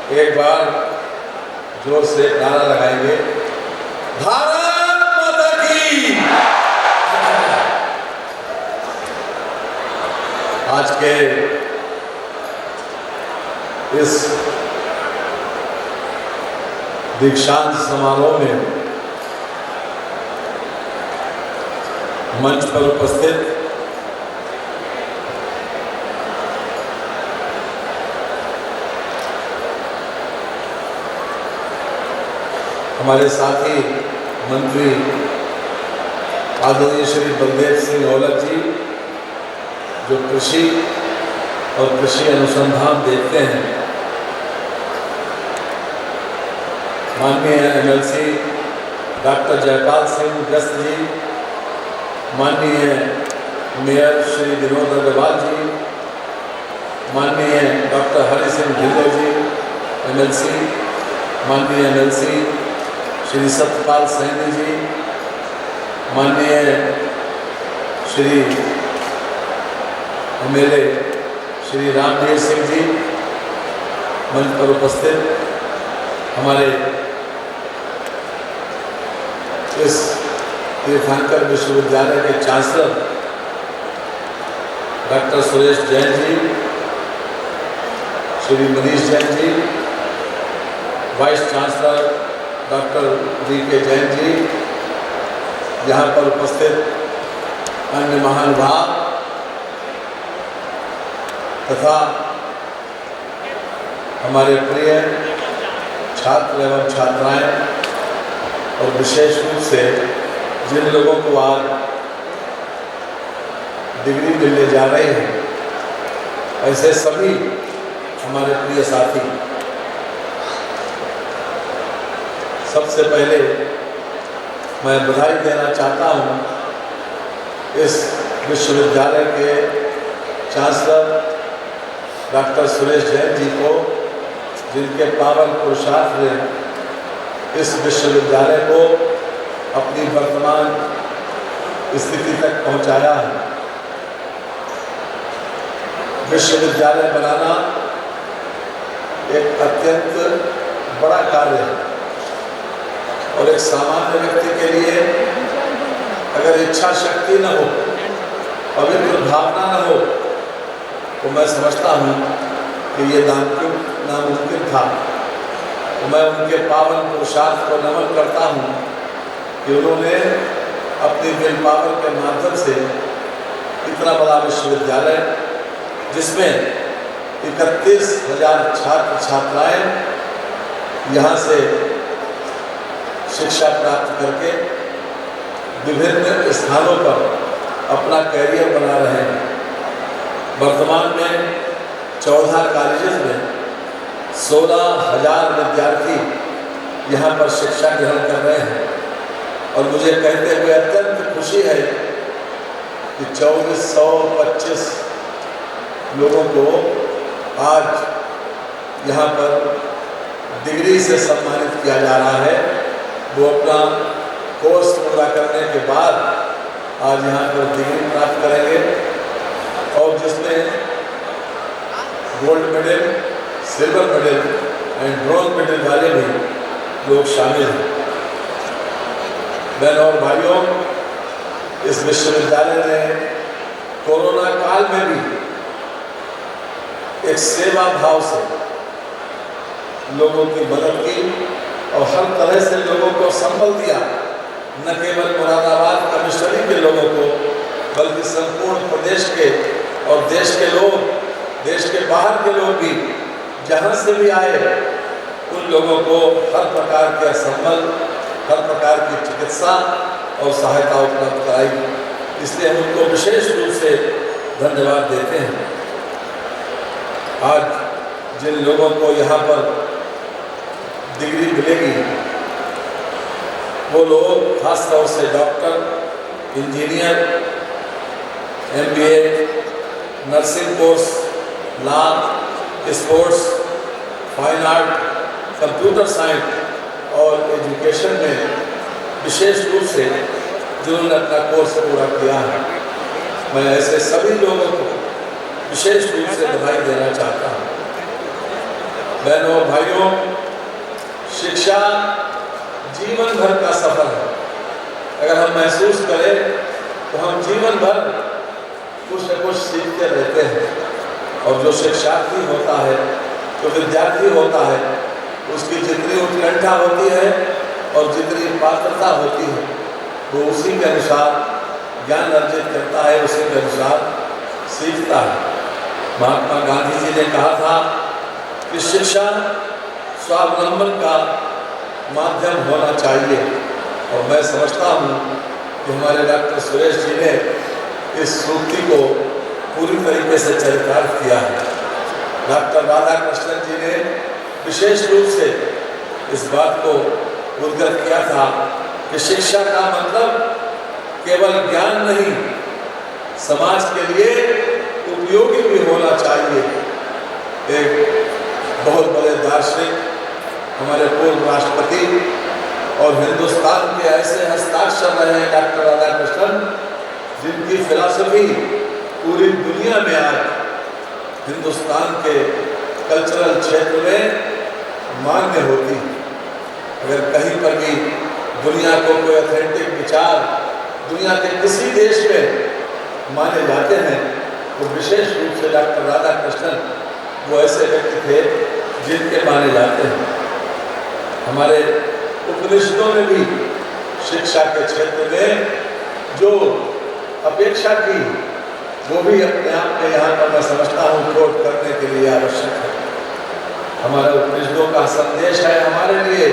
एक बार जोर से नारा लगाएंगे, भारत माता की। आज के इस दीक्षांत समारोह में मंच पर उपस्थित हमारे साथी मंत्री आदरणीय श्री बलदेव सिंह औलख जी, जो कृषि और कृषि अनुसंधान देखते हैं, माननीय एमएलसी डॉक्टर जयपाल सिंह व्यस्त जी, माननीय मेयर श्री विनोद अग्रवाल जी, माननीय डॉक्टर हरि सिंह ढिल्लों जी एमएलसी, माननीय एमएलसी श्री सत्यपाल सैनी जी, माननीय श्री एमएलए श्री रामवीर सिंह जी, मंच पर उपस्थित हमारे इस तीर्थंकर विश्वविद्यालय के chancellor doctor Suresh Jain ji, Shri Manish Jain ji, vice chancellor doctor V K. Jain ji, यहाँ पर उपस्थित अन्य महानुभाव तथा हमारे प्रिय छात्र एवं छात्राएं, और विशेष रूप से जिन लोगों को आज डिग्री मिलने जा रहे हैं, ऐसे सभी हमारे प्रिय साथी, सबसे पहले मैं बधाई देना चाहता हूं इस विश्वविद्यालय के चांसलर डॉक्टर सुरेश जैन जी को, जिनके पावन पुरुषार्थ ने इस विश्वविद्यालय को अपनी वर्तमान स्थिति तक पहुंचाया है। विश्वविद्यालय बनाना एक अत्यंत बड़ा कार्य है और एक सामान्य व्यक्ति के लिए अगर इच्छा शक्ति न हो, पवित्र भावना न हो, तो मैं समझता हूँ कि ये नामुमकिन था। तो मैं उनके पावन पुरुषार्थ को नमन करता हूँ कि उन्होंने अपनी विल पावर के माध्यम से इतना बड़ा विश्वविद्यालय, जिसमें 31,000 छात्र छात्राएं यहाँ से शिक्षा प्राप्त करके विभिन्न स्थानों पर अपना कैरियर बना रहे हैं। वर्तमान में 14 कॉलेजेस में 16,000 विद्यार्थी यहाँ पर शिक्षा ग्रहण कर रहे हैं और मुझे कहते हुए अत्यंत खुशी है कि 2425 लोगों को आज यहाँ पर डिग्री से सम्मानित किया जा रहा है। वो अपना कोर्स पूरा करने के बाद आज यहाँ पर डिग्री प्राप्त करेंगे और जिसमें gold medal, silver medal and bronze medal वाले भी लोग शामिल हैं। बहनों और भाइयों, इस विश्वविद्यालय ने कोरोना काल में भी एक सेवा भाव से लोगों की मदद की और हर तरह से लोगों को संबल दिया। न केवल मुरादाबाद कमिश्नरी के लोगों को, बल्कि संपूर्ण प्रदेश के और देश के लोग, देश के बाहर के लोग भी जहाँ से भी आए, उन लोगों को हर प्रकार के संबल, हर प्रकार की चिकित्सा और सहायता उपलब्ध कराई। इसलिए हम उनको विशेष रूप से धन्यवाद देते हैं। आज जिन लोगों को यहाँ पर डिग्री मिलेगी, वो लोग खास तौर से doctor, engineer, MBA, nursing course, law, sports, fine art, computer science और एजुकेशन में विशेष रूप से जिन्होंने अपना कोर्स पूरा किया है, मैं ऐसे सभी लोगों को विशेष रूप से बधाई देना चाहता हूँ। बहनों और भाइयों, शिक्षा जीवन भर का सफर है। अगर हम महसूस करें तो हम जीवन भर कुछ न कुछ सीखते रहते हैं। और जो शिक्षार्थी होता है, जो विद्यार्थी होता है, उसकी जितनी उत्कंठा होती है और जितनी पात्रता होती है, वो उसी के अनुसार ज्ञान अर्जित करता है, उसी के अनुसार सीखता है। महात्मा गांधी जी ने कहा था कि शिक्षा स्वावलंबन का माध्यम होना चाहिए। और मैं समझता हूँ कि हमारे डॉक्टर सुरेश जी ने इस सूक्ति को पूरी तरीके से चरितार्थ किया है। डॉक्टर राधाकृष्णन जी ने विशेष रूप से इस बात को उद्गत किया था कि शिक्षा का मतलब केवल ज्ञान नहीं, समाज के लिए उपयोगी भी होना चाहिए। एक बहुत बड़े दार्शनिक, हमारे पूर्व राष्ट्रपति और हिंदुस्तान के ऐसे हस्ताक्षर रहे हैं डॉक्टर राधाकृष्णन, जिनकी फिलॉसफी पूरी दुनिया में आज हिंदुस्तान के कल्चरल क्षेत्र में मान्य होती है। अगर कहीं पर भी दुनिया को कोई ऑथेंटिक विचार दुनिया के किसी देश में माने जाते हैं तो विशेष रूप से डॉक्टर राधाकृष्णन वो ऐसे व्यक्ति थे जिनके माने जाते हैं। हमारे उपनिषदों में भी शिक्षा के क्षेत्र में जो अपेक्षा की, वो भी अपने आप में यहाँ पर मैं समझता हूँ कोट करने के लिए आवश्यक है। हमारे उपनिषदों का संदेश है हमारे लिए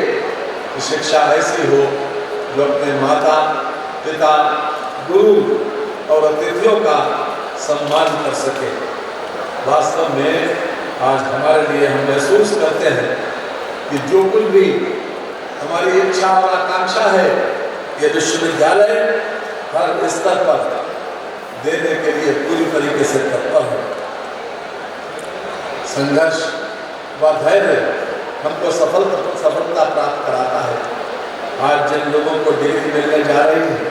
कि शिक्षा ऐसी हो जो अपने माता पिता, गुरु और अतिथियों का सम्मान कर सके। वास्तव में आज हमारे लिए हम महसूस करते हैं कि जो कुछ भी हमारी इच्छा और आकांक्षा है, ये विश्वविद्यालय हर स्तर पर देने के लिए पूरी तरीके से तत्पर है। संघर्ष व धैर्य हमको सफलता प्राप्त कराता है। आज जिन लोगों को डिग्री मिलने जा रही है,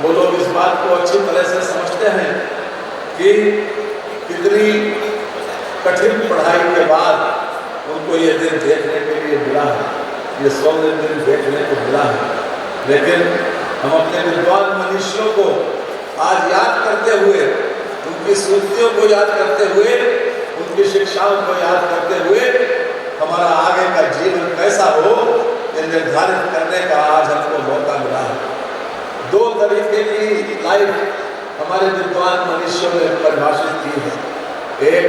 वो लोग इस बात को अच्छी तरह से समझते हैं कि कितनी कठिन पढ़ाई के बाद उनको ये दिन देखने के लिए मिला है, ये 100 दिन देखने को मिला है। लेकिन हम अपने विद्वान मनुष्यों को आज याद करते हुए, उनकी सूक्तियों को याद करते हुए, उनकी शिक्षाओं को याद करते हुए हमारा आगे का जीवन कैसा हो, ये निर्धारित करने का आज हमको मौका मिला है। 2 तरीके की लाइफ हमारे विद्वान मनुष्यों ने परिभाषित की है। एक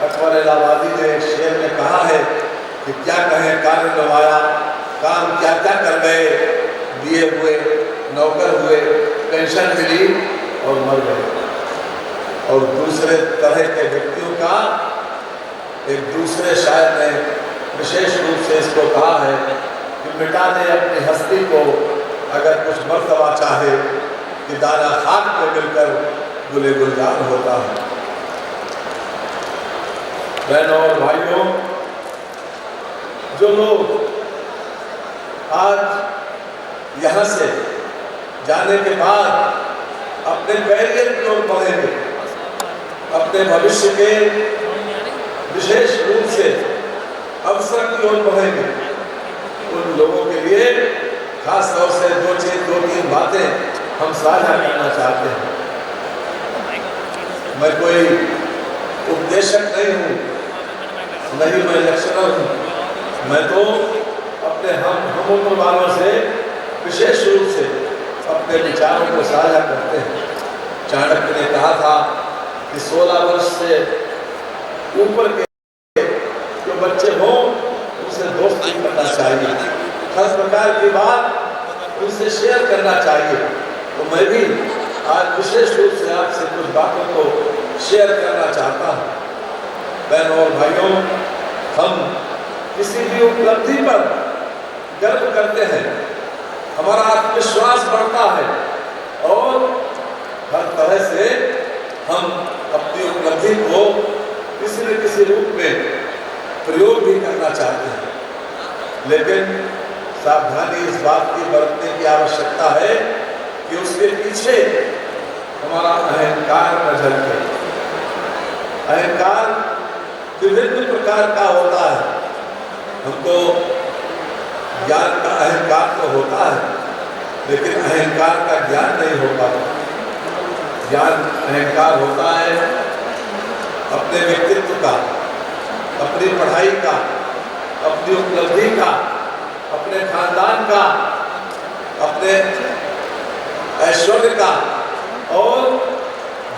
अकबर इलाहाबादी ने एक शेर में कहा है कि क्या कहें कार्य नवाया, काम क्या क्या कर गए, दिए हुए नौकर हुए, पेंशन मिली और मर गए। और दूसरे तरह के व्यक्तियों का एक दूसरे शायर ने विशेष रूप से इसको कहा है कि मिटा दे अपनी हस्ती को अगर कुछ मर्तबा चाहे, कि दाना खाक को मिलकर गुले गुलजार होता है। बहनों और भाइयों, जो लोग आज यहाँ से जाने के बाद अपने कैरियर की ओर बढ़ेंगे, अपने भविष्य के विशेष रूप से अवसर की ओर बढ़ेंगे, उन लोगों के लिए खास तौर से 2-3 बातें हम साझा करना चाहते हैं। मैं कोई उपदेशक नहीं हूँ, नहीं मैं लेक्चरर हूँ। मैं तो अपने हम उम्र वालों से विशेष रूप से अपने विचारों को साझा करते हैं। चाणक्य ने कहा था कि 16 वर्ष से ऊपर के जो बच्चे हों उनसे दोस्ती करना चाहिए, हर प्रकार की बात उनसे शेयर करना चाहिए। तो मैं भी आज विशेष रूप से आपसे कुछ बातों को शेयर करना चाहता हूँ। बहनों और भाइयों, हम किसी भी उपलब्धि पर गर्व करते हैं, हमारा आत्मविश्वास बढ़ता है और हर तरह से हम अपनी उपलब्धि को किसी न किसी रूप में प्रयोग भी करना चाहते हैं। लेकिन सावधानी इस बात की बरतने की आवश्यकता है कि उसके पीछे हमारा अहंकार न झलके। अहंकार विभिन्न प्रकार का होता है। हमको ज्ञान का अहंकार तो होता है, लेकिन अहंकार का ज्ञान नहीं हो पाता। ज्ञान अहंकार होता है अपने व्यक्तित्व का, अपनी पढ़ाई का, अपनी उपलब्धि का, अपने खानदान का, अपने ऐश्वर्य का, और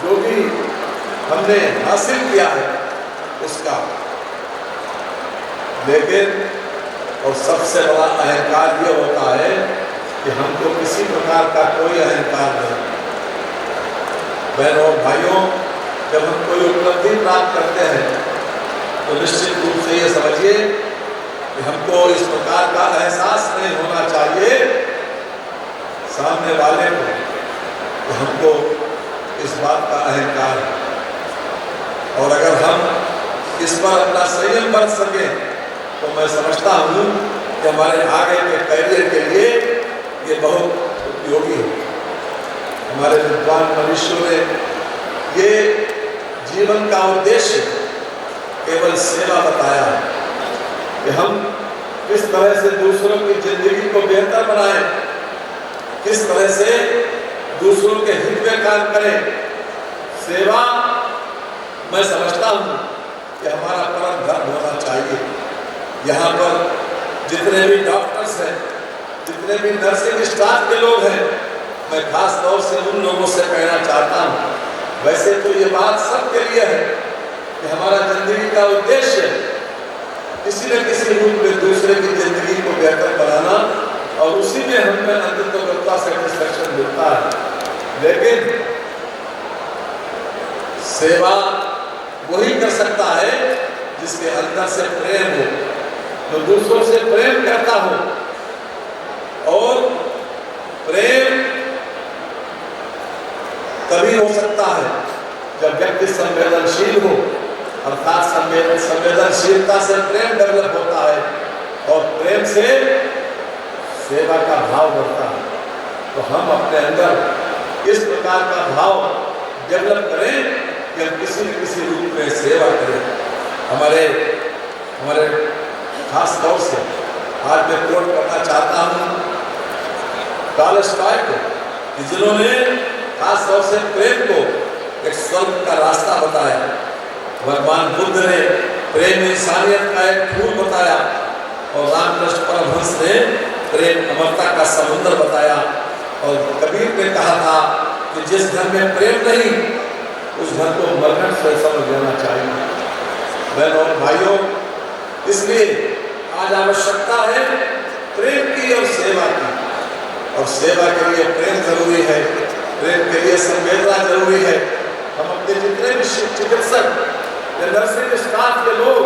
जो भी हमने हासिल किया है उसका। लेकिन और सबसे बड़ा अहंकार ये होता है कि हमको किसी प्रकार का कोई अहंकार नहीं। बहनों और भाइयों, जब हम कोई उपलब्धि प्राप्त करते हैं तो निश्चित रूप से ये समझिए कि हमको इस प्रकार का एहसास नहीं होना चाहिए सामने वाले को कि हमको इस बात का अहंकार है। और अगर हम इस पर अपना संयम बरत सकें तो मैं समझता हूँ कि हमारे आगे के कैरियर के लिए ये बहुत उपयोगी है। हमारे विद्वान मनुष्यों ने ये जीवन का उद्देश्य केवल सेवा बताया है कि हम किस तरह से दूसरों की जिंदगी को बेहतर बनाएं, किस तरह से दूसरों के हित में काम करें। सेवा मैं समझता हूँ कि हमारा परम धर्म होना चाहिए। यहाँ पर जितने भी डॉक्टर्स हैं, जितने भी नर्सिंग स्टाफ के लोग हैं, मैं खास तौर से उन लोगों से कहना चाहता हूँ, वैसे तो ये बात सबके लिए है कि हमारा जिंदगी का उद्देश्य किसी न किसी रूप में दूसरे की जिंदगी को बेहतर बनाना, और उसी में हमें अंततः सेटिस्फैक्शन मिलता है। लेकिन सेवा वही कर सकता है जिसके अंदर से प्रेम हो, तो दूसरों से प्रेम करता हो। और प्रेम तभी हो सकता है जब व्यक्ति संवेदनशील हो, अर्थात संवेदनशीलता से प्रेम डेवलप होता है और प्रेम से सेवा का भाव बढ़ता है। तो हम अपने अंदर इस प्रकार का भाव डेवलप करें कि हम किसी न किसी रूप में सेवा करें। हमारे खास तौर से आज मैं कोट करना चाहता हूँ टॉलस्टॉय को, कि जिन्होंने खास तौर से प्रेम को एक स्वर्ग का रास्ता बताया। भगवान बुद्ध ने प्रेम इंसानियत का एक फूल बताया, और रामकृष्ण परमहंस ने प्रेम अमरता का समुद्र बताया। और कबीर ने कहा था कि जिस घर में प्रेम नहीं उस घर को मरघट से समझ लेना चाहिए। बहनों और भाइयों, इसलिए आज आवश्यकता है प्रेम की और सेवा की। और सेवा के लिए प्रेम जरूरी है, प्रेम के लिए संवेदना जरूरी है। हम अपने जितने भी चिकित्सक या नर्सिंग स्टाफ के लोग,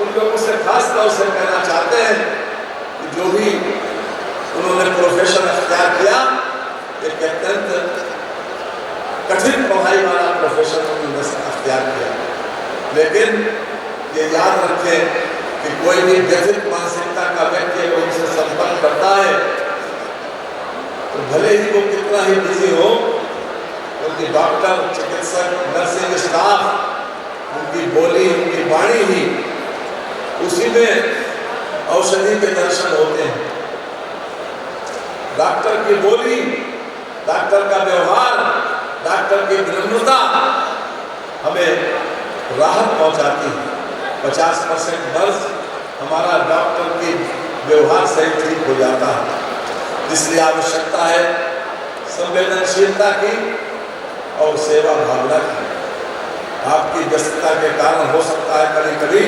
उन लोगों से खास तौर से कहना चाहते हैं कि जो भी उन्होंने प्रोफेशन अख्तियार किया, एक अत्यंत कठिन पढ़ाई वाला प्रोफेशन उन्होंने अख्तियार किया। लेकिन ये याद रखें कि कोई भी व्यथित मानसिकता का व्यक्ति अगर उनसे संपर्क करता है तो भले ही वो कितना ही बिजी हो, उनकी डॉक्टर, चिकित्सक, नर्सिंग स्टाफ, उनकी बोली, उनकी वाणी ही उसी में औषधि के दर्शन होते हैं। डॉक्टर की बोली, डॉक्टर का व्यवहार, डॉक्टर की विनम्रता हमें राहत पहुंचाती है। 50% मर्ज हमारा डॉक्टर की व्यवहार से ठीक हो जाता है। इसलिए आवश्यकता है संवेदनशीलता की और सेवा भावना की। आपकी व्यस्तता के कारण हो सकता है कभी कभी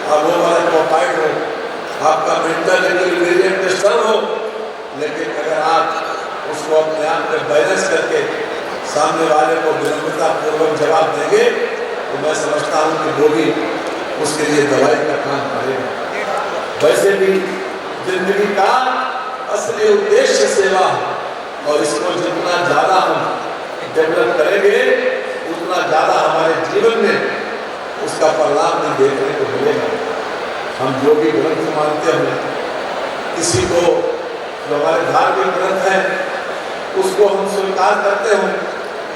आप ओवरऑक्युपाइड हो, आपका मेंटल इक्विलिब्रियम डिस्टर्ब हो, लेकिन अगर आप उसको अपने आप में बैलेंस करके सामने वाले को विनम्रता पूर्वक जवाब देंगे तो मैं समझता हूँ कि वो भी उसके लिए दवाई का काम करेगा। वैसे भी जिंदगी का असली उद्देश्य सेवा है, और इसको जितना ज़्यादा हम डेवलप करेंगे उतना ज़्यादा हमारे जीवन में उसका परिणाम भी देखने को मिलेगा। हम जो भी ग्रंथ मानते हैं, किसी को जो हमारे धार्मिक ग्रंथ हैं उसको हम स्वीकार करते हो,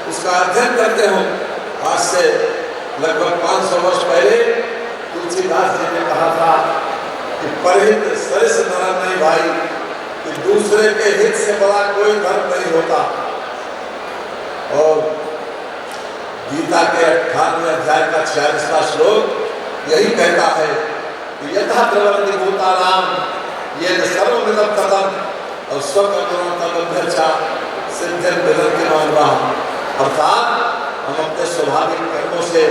उसका अध्ययन करते हो। आज से लगभग 500 वर्ष पहले तुलसीदास जी ने कहा था कि परहित सरिस नर नहीं भाई, कि दूसरे के हित से बड़ा कोई धर्म नहीं होता। और गीता के 98वें अध्याय का 46वां श्लोक यही कहता है कि यथा प्रवृत्ति भूतानाम ये सर्वमिदं ततं और स्वकर्मणो तदभ्यर्चा सिद्धिं विदन्ति मानवाः। अर्थात हम अपने स्वाभाविक कर्मों से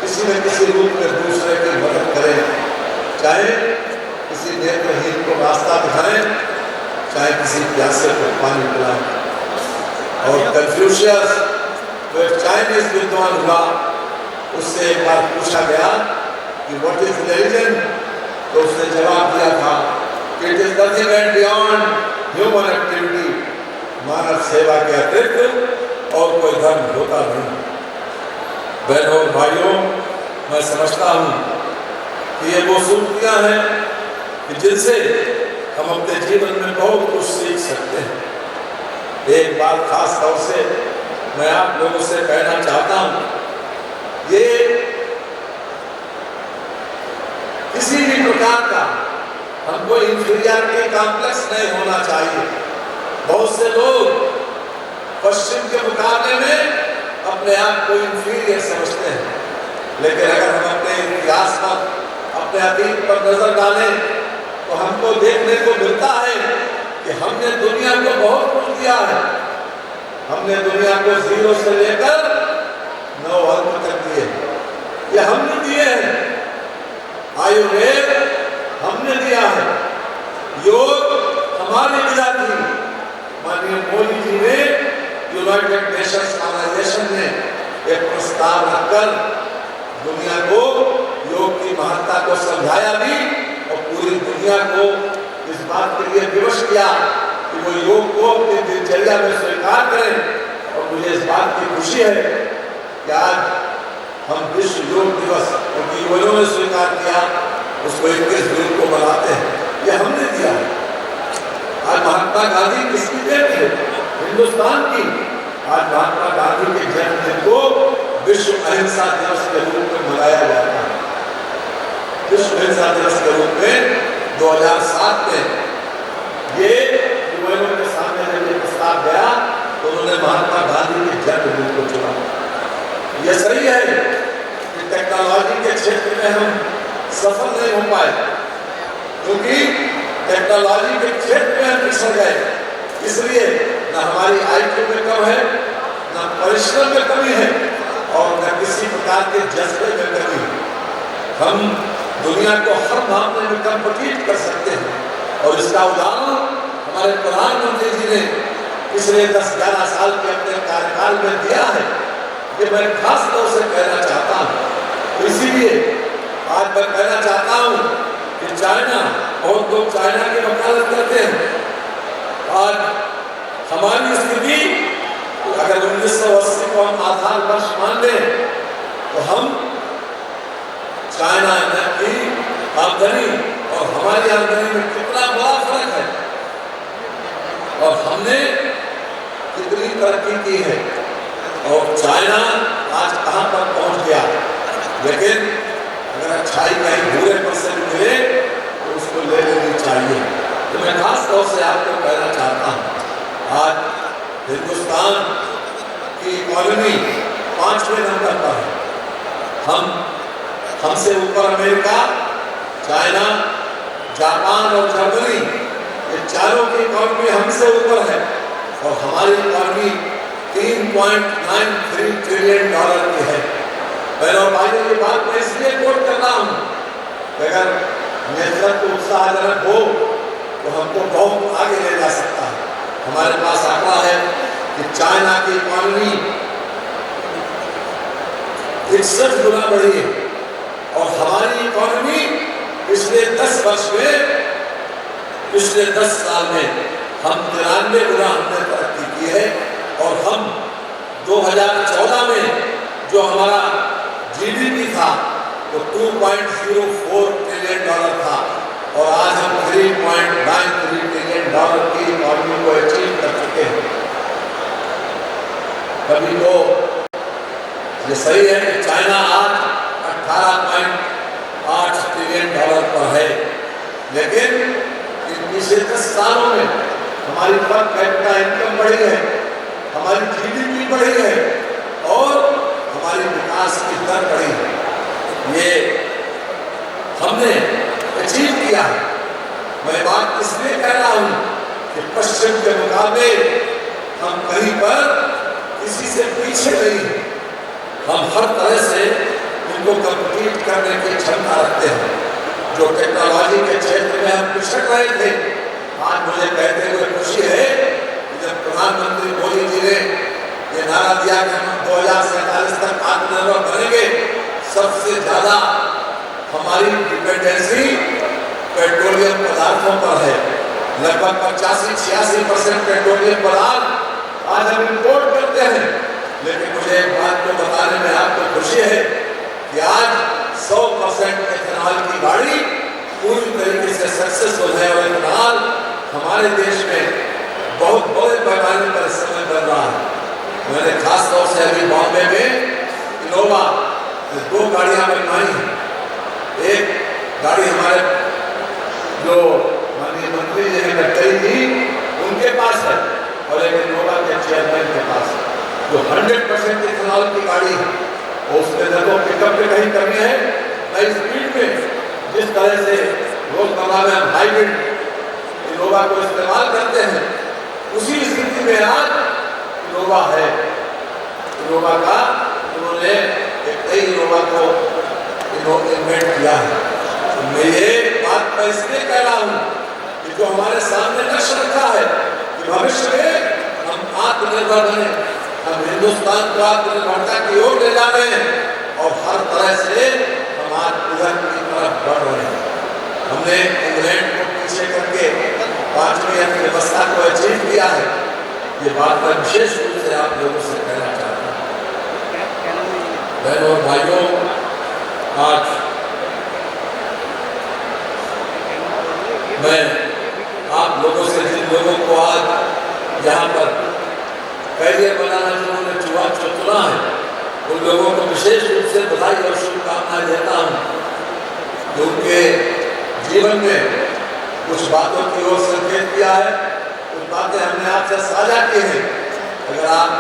किसी न किसी रूप में दूसरे की मदद करें, चाहे किसी नेत्रहीन को रास्ता दिखाएं, चाहे किसी प्यासे को पानी पिलाएं। और कन्फ्यूशियस तो एक चाइनीज विद्वान हुआ, उससे एक बार पूछा गया कि व्हाट इज रिलीजन, तो उसने जवाब दिया था कि it is nothing and beyond human activity, मानव सेवा के अतिरिक्त और कोई धर्म होता नहीं। बहनों और भाइयों, मैं समझता हूँ कि ये वो सूक्तियाँ हैं कि जिनसे हम अपने जीवन में बहुत कुछ सीख सकते हैं। एक बात खास तौर से मैं आप लोगों से कहना चाहता हूँ, ये किसी भी प्रकार का हमको इंफीरियरिटी कॉम्प्लेक्स नहीं होना चाहिए। बहुत से लोग पश्चिम के मुकाबले में अपने आप को इंफीरियर समझते हैं, लेकिन अगर हम अपने इतिहास पर, अपने अतीत पर नजर डालें तो हमको देखने को मिलता है कि हमने दुनिया को बहुत कुछ दिया है। हमने दुनिया को 0 से लेकर 9 अंक तक दिए, ये हमने दिए हैं। आयुर्वेद हमने दिया है, योग हमारी विधा थी। माननीय मोदी जी ने यूनाइटेड नेशंस ऑर्गेनाइजेशन में एक प्रस्ताव रखकर दुनिया को योग की महत्ता को समझाया भी और पूरी दुनिया को इस बात के लिए विवश किया कि वो योग को अपनी दिनचर्या में स्वीकार करें। और मुझे इस बात की खुशी है कि आज हम विश्व योग दिवस, क्योंकि युवाओं ने स्वीकार किया, उसको 21 जून को मनाते हैं। ये हमने दिया है। आज महात्मा गांधी किसकी देन है? हिंदुस्तान की। आज महात्मा गांधी के जन्मदिन को विश्व अहिंसा दिवस के रूप में मनाया जाता है। विश्व अहिंसा दिवस के रूप में 2007 में ये युवाओं के सामने जब ये प्रस्ताव गया तो उन्होंने महात्मा गांधी के जन्मदिन को चुना। ये सही है कि टेक्नोलॉजी के क्षेत्र में हम सफल नहीं हो पाए, क्योंकि टेक्नोलॉजी के क्षेत्र में हम पिछड़ गए। इसलिए न हमारी आईक्यू में कम है, न परिश्रम में कमी है और न किसी प्रकार के जज्बे में कमी है। हम दुनिया को हर मामले में कम्पीट कर सकते हैं और इसका उदाहरण हमारे प्रधानमंत्री जी ने पिछले 10-11 साल के अपने कार्यकाल में दिया है। ये मैं खास तौर से कहना चाहता हूँ। तो इसीलिए आज मैं कहना चाहता हूँ कि चाइना, बहुत लोग चाइना की वकालत करते हैं। आज हमारी स्थिति, अगर 1980 को हम आधार वर्ष मान लें तो हम चाइना की आमदनी और हमारी आमदनी में कितना बड़ा फर्क है और हमने कितनी तरक्की की है और चाइना आज कहां पर पहुंच गया। लेकिन अगर अच्छाई कहीं बुरे पर से मिले तो उसको ले लेनी चाहिए। तो मैं खास तौर से आपको कहना चाहता हूँ, आज हिंदुस्तान की इकोनॉमी 5वें नंबर पर है। हमसे ऊपर अमेरिका, चाइना, जापान और जर्मनी, ये चारों की इकोनॉमी हमसे ऊपर है और हमारी इकोनॉमी $3.93 ट्रिलियन की है। बहनों भाइयों, ये बात मैं इसलिए कोट कर रहा हूँ कि अगर नेतृत्व उत्साहजनक हो तो हमको बहुत आगे ले जा सकता है। हमारे पास आंकड़ा है कि चाइना की इकोनॉमी 61 गुना बढ़ी है और हमारी इकोनॉमी पिछले 10 वर्ष में, पिछले 10 साल में हम 93 गुना हमने तरक्की की है। और हम 2014 में जो हमारा जीडीपी था वो $2.04 ट्रिलियन था और आज हम $3.93 ट्रिलियन की इकोनॉमी को अचीव कर चुके हैं। कभी तो ये सही है कि चाइना आज $18.8 ट्रिलियन पर है, लेकिन इन पिछले 10 सालों में हमारी पर कैपिटा इनकम बढ़ी है, हमारी जीडीपी बढ़ी है और हमारी विकास की दर बढ़ी है। ये हमने अचीव किया है। मैं बात इसलिए कह रहा हूं कि पश्चिम के मुकाबले हम कहीं पर किसी से पीछे नहीं हैं। हम हर तरह से इनको कम्पीट करने की क्षमता रखते हैं। जो टेक्नोलॉजी के क्षेत्र में हम पिछड़ रहे थे, आज मुझे कहते हुए खुशी है कि जब प्रधानमंत्री मोदी जी ने ये नारा दिया कि हम 2047 तक आत्मनिर्भर बनेंगे, सबसे ज्यादा हमारी डिपेंडेंसी पेट्रोलियम पदार्थों पर है। लगभग 85-86% पेट्रोलियम पदार्थ आज हम इंपोर्ट करते हैं। लेकिन मुझे एक बात को बताने में आपको खुशी है कि आज 100% इथेनॉल की गाड़ी पूरी तरीके से सक्सेसफुल है और इथेनॉल हमारे देश में बहुत बड़े पैमाने पर इस समय बन रहा है। मैंने खास तौर से अभी बॉम्बे में इनोवा 2 गाड़ियां बनवाई हैं। एक गाड़ी हमारे जो माननीय मंत्री जी हैं गडकरी जी उनके पास है और एक इनोवा के चेयरमैन के पास है, जो 100% इथेनॉल की गाड़ी है। और उसमें न तो पिकअप में कहीं कमी है, न स्पीड में। जिस तरह से रोजमर्रा में हम हाइब्रिड इनोवा को इस्तेमाल करते हैं, उसी स्थिति में आज इनोवा है। इनोवा का उन्होंने एक नई इनोवा को इन्वेंट किया है। तो मैं ये बात मैं इसलिए कह रहा हूँ कि जो हमारे सामने लक्ष्य रखा है कि भविष्य में हम आत्मनिर्भर बने, हम हिंदुस्तान को आत्मनिर्भरता की ओर ले जा रहे हैं और हर तरह से हम आत्मनिर्भर की तरफ बढ़ रहे हैं। हमने इंग्लैंड को पीछे करके 5वीं अर्थव्यवस्था को अचीव किया है। ये बात मैं विशेष रूप से आप लोगों से कहना चाहता हूँ। बहनों और भाइयों, आज मैं आप लोगों से, जिन लोगों को आज यहाँ पर कैरियर बनाना जिन्होंने चुना है, उन लोगों को विशेष रूप से बधाई और शुभकामनाएं देता हूँ कि उनके जीवन में कुछ बातों की ओर संकेत किया है, कुछ बातें हमने आपसे साझा की हैं। अगर आप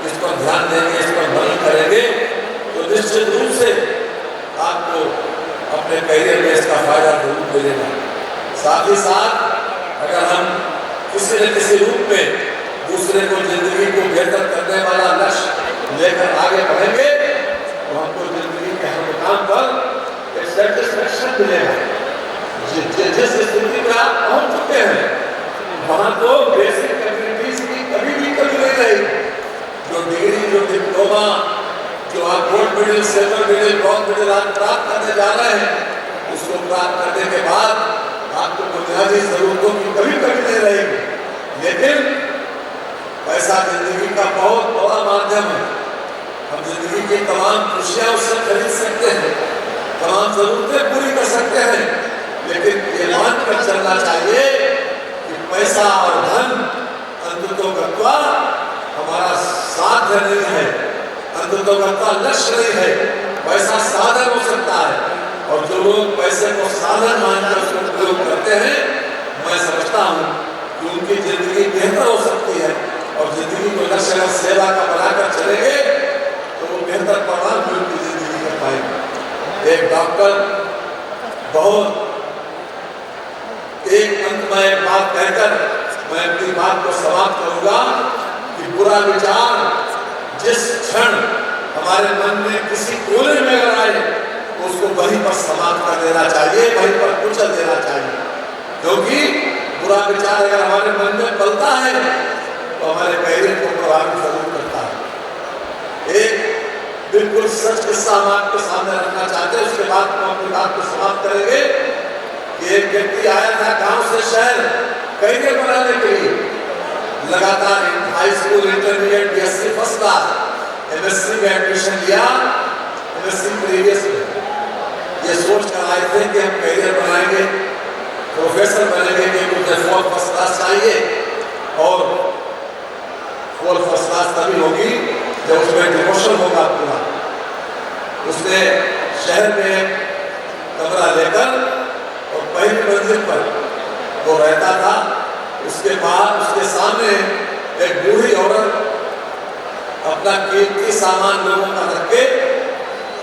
इस पर ध्यान देंगे, इस पर अमल करेंगे, तो निश्चित रूप से आपको अपने करियर में इसका फायदा जरूर मिलेगा। साथ ही साथ अगर हम किसी न किसी रूप में दूसरे को जिंदगी को बेहतर करने वाला लक्ष्य लेकर आगे बढ़ेंगे, तो हमको जिंदगी के हर मुकाम पर एक सेटिस्फेक्शन मिलेगा। जिस स्थिति में आप पहुंच चुके हैं, वहां तो बेसिक कम्युनिटीज की कभी भी कमी नहीं रही। जो डिग्री, जो डिप्लोमा, जो आप gold medal, silver medal, bronze medal आप प्राप्त करने जा रहे हैं, उसको प्राप्त करने के बाद आपको बुनियादी जरूरतों की कभी कमी नहीं रहेगी। लेकिन पैसा जिंदगी का बहुत बड़ा माध्यम है। हम जिंदगी की तमाम खुशियां उससे खरीद सकते हैं, तमाम जरूरतें पूरी कर सकते हैं, लेकिन ये मानकर चलना चाहिए कि पैसा और धन अंततोगत्वा हमारा साध्य नहीं है, अंततोगत्वा लक्ष्य नहीं है। पैसा साधन हो सकता है और जो लोग पैसे को साधन मानकर उसका प्रयोग करते हैं, मैं समझता हूँ कि उनकी जिंदगी बेहतर हो सकती है और जिंदगी को लक्ष्य और सेवा का बनाकर चलेंगे तो वो बेहतर परिणाम भी उनकी जिंदगी कर पाएंगे। एक डॉक्टर बहुत एक अंत में एक बात कहकर मैं अपनी बात को समाप्त करूंगा कि बुरा विचार जिस क्षण हमारे मन में किसी कोने में अगर आए तो उसको वहीं पर समाप्त कर देना चाहिए, वहीं पर कुचल देना चाहिए। क्योंकि बुरा विचार अगर हमारे मन में पलता है तो हमारे कैरियर को प्रभावित जरूर करता है। एक बिल्कुल सच किस्सा हम आपके सामने रखना चाहते हैं, उसके बाद हम अपनी बात को समाप्त करेंगे। एक व्यक्ति आया था गांव से शहर कैरियर बनाने के लिए, लगातार high school, intermediate, BSc first class, MSc में एडमिशन लिया, एमएससी प्रीवियस में ये सोच कर आए थे कि हम कैरियर बनाएंगे, प्रोफेसर बनेंगे, कि मुझे 4th फर्स्ट क्लास चाहिए। और 4th फर्स्ट क्लास तभी होगी जब उसमें डिमोशन होगा पूरा। उसने शहर में कमरा लेकर और पहले की मंजिल पर वो रहता था। उसके बाद उसके सामने एक बूढ़ी औरत अपना कीमती सामान लोगों का रख के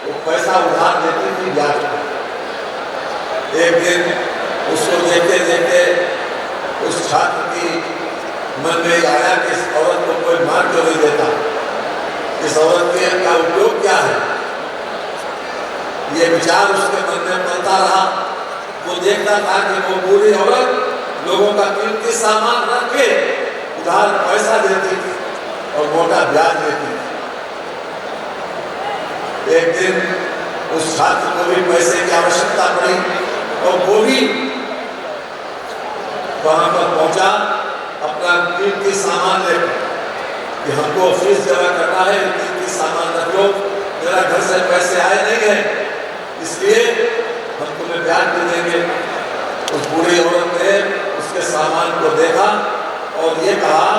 वो पैसा उधार देती थी ब्याज पर। एक दिन उसको देखते देखते उस छात्र की मन में आया कि इस औरत को कोई मार क्यों नहीं देता, इस औरत के का उपयोग क्या है। ये विचार उसके मन में पलता रहा। वो देखता था कि वो बूढ़ी औरत लोगों का कीमती सामान रख के उधार पैसा देती थी और मोटा ब्याज देती थी। एक दिन उस छात्र को भी पैसे की आवश्यकता पड़ी और वो भी वहां पर पहुंचा अपना कीमती सामान लेकर कि हमको फीस जमा करना है, कीमती सामान रख लो, मेरा घर से पैसे आए नहीं है, इसलिए हम तुम्हें ब्याज भी देंगे। उस बूढ़ी औरत ने उसके सामान को देखा और ये कहा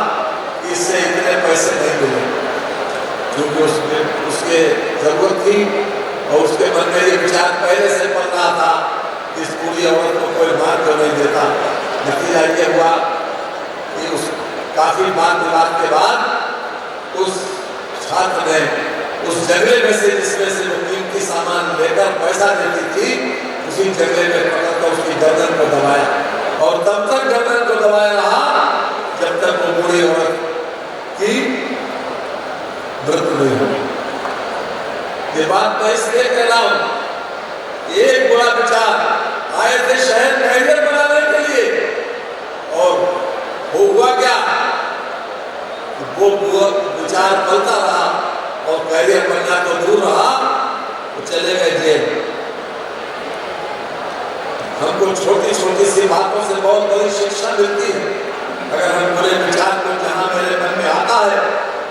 कि इससे इतने पैसे नहीं मिले, क्योंकि उसके जरूरत थी और उसके मन में ये विचार पहले से पड़ रहा था कि इस बूढ़ी औरत को कोई मार क्यों नहीं देता। नतीजा ये हुआ कि उस काफी बात विवाद के बाद उस छात्र ने उस जगह में से जिसमें से वो कीमती सामान लेकर पैसा देती थी, उसी जगह में पकड़कर उसकी गर्दन को दबाया और तब तक गर्दन को दबाया रहा जब तक वो बूढ़ी औरत की मृत्यु नहीं हुई। ये बात मैं इसलिए कह रहा हूं, एक बुरा विचार आए थे शहर कैरियर बनाने के लिए और हुआ क्या, वो विचार पलता रहा और कैरियर बनना तो दूर रहा, वो चले गए जेल। हमको छोटी छोटी सी बातों से बहुत बड़ी शिक्षा मिलती है। अगर हम बुरे विचार को जहां मेरे मन में आता है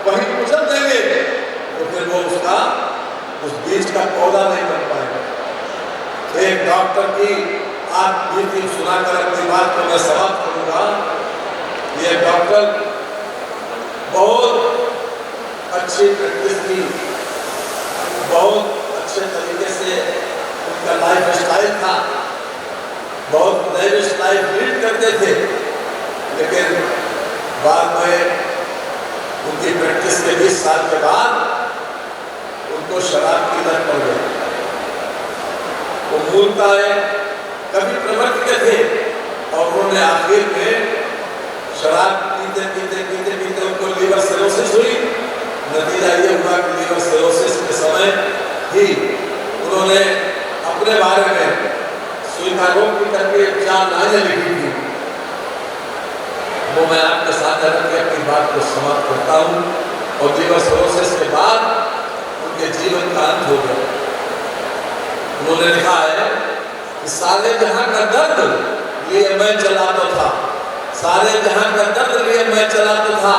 वहीं कुचल देंगे तो फिर वो उसका उस बीज का पौधा नहीं बन पाएगा। एक डॉक्टर की आप बीती सुनाकर अपनी बात को मैं समाप्त करूंगा। ये डॉक्टर बहुत अच्छी प्रैक्टिस की, बहुत अच्छे तरीके से उनका लाइफ स्टाइल था, बहुत लाइफ स्टाइल लीड करते थे, लेकिन बाद में उनकी प्रैक्टिस के 20 साल के बाद उनको शराब की लत पड़ गई। वो मूलतः कभी प्रवृत्ति के थे और उन्होंने आखिर में शराब पीते पीते पीते पीते उनको लीवर सिरोसिस हुई। नतीजा ये हुआ कि लीवर सिरोसिस के समय ही उन्होंने अपने बारे में स्वीकार करके 4 लाइनें लिखी थी। वो मैं आपके साथ रख के अपनी बात को समाप्त करता हूँ। और लीवर सिरोसिस के बाद उनके जीवन का अंत हो गया। उन्होंने लिखा है कि सारे जहां का दर्द लिए मैं चलाता था, सारे जहां का दर्द लिए मैं चलाता था,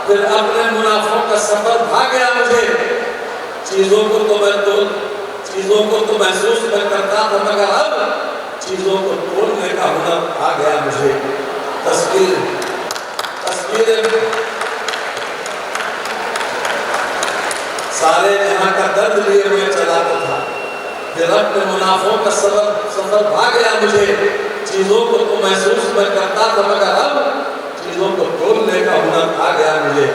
फिर अपने मुनाफों का सफर भाग गया मुझे। चीजों को तो महसूस मैं करता था, मगर अब चीजों को तोड़ने का हुनर आ गया मुझे। तस्वीरें सारे जहां का दर्द लिए मैं चलाता था, फिर अपने मुनाफों का सफर भाग गया मुझे। चीजों को तो महसूस मैं करता था, मगर अब चीजों को तोड़ने का हुनर आ गया मुझे।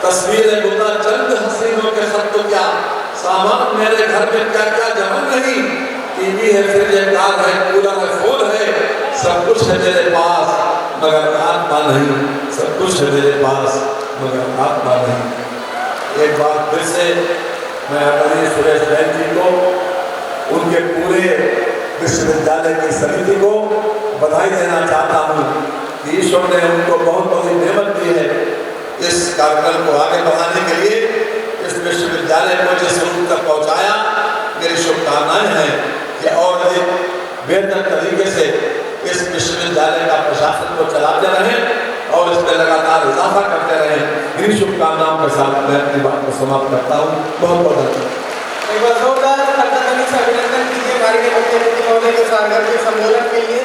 तस्वीरें बुता चंद हसीनों के खत तो क्या, सामान मेरे घर में क्या क्या जमा नहीं। टीवी है, फ्रिज है, कार है, कूलर है, फोन है, सब कुछ है मेरे पास मगर आत्मा नहीं। सब कुछ है मेरे पास मगर आत्मा नहीं। एक बार फिर से मैं आदरणीय सुरेश जैन जी को, उनके पूरे विश्वविद्यालय की समिति को बधाई देना चाहता हूँ कि ईश्वर ने उनको बहुत बड़ी नेमत दी है इस कार्यक्रम को आगे बढ़ाने के लिए, इस विश्वविद्यालय को जिस रूप तक पहुँचाया। मेरी शुभकामनाएं हैं कि और अधिक बेहतर तरीके से इस विश्वविद्यालय का प्रशासन को चलाते रहें और इसमें लगातार इजाफा करते रहें। इन शुभकामनाओं के साथ मैं अपनी बात को समाप्त करता हूँ। बहुत बहुत धन्यवाद। एक बार जोरदार अभिनंदन कीजिए हमारे मुख्यमंत्री महोदय के सागर के सम्मेलन के लिए।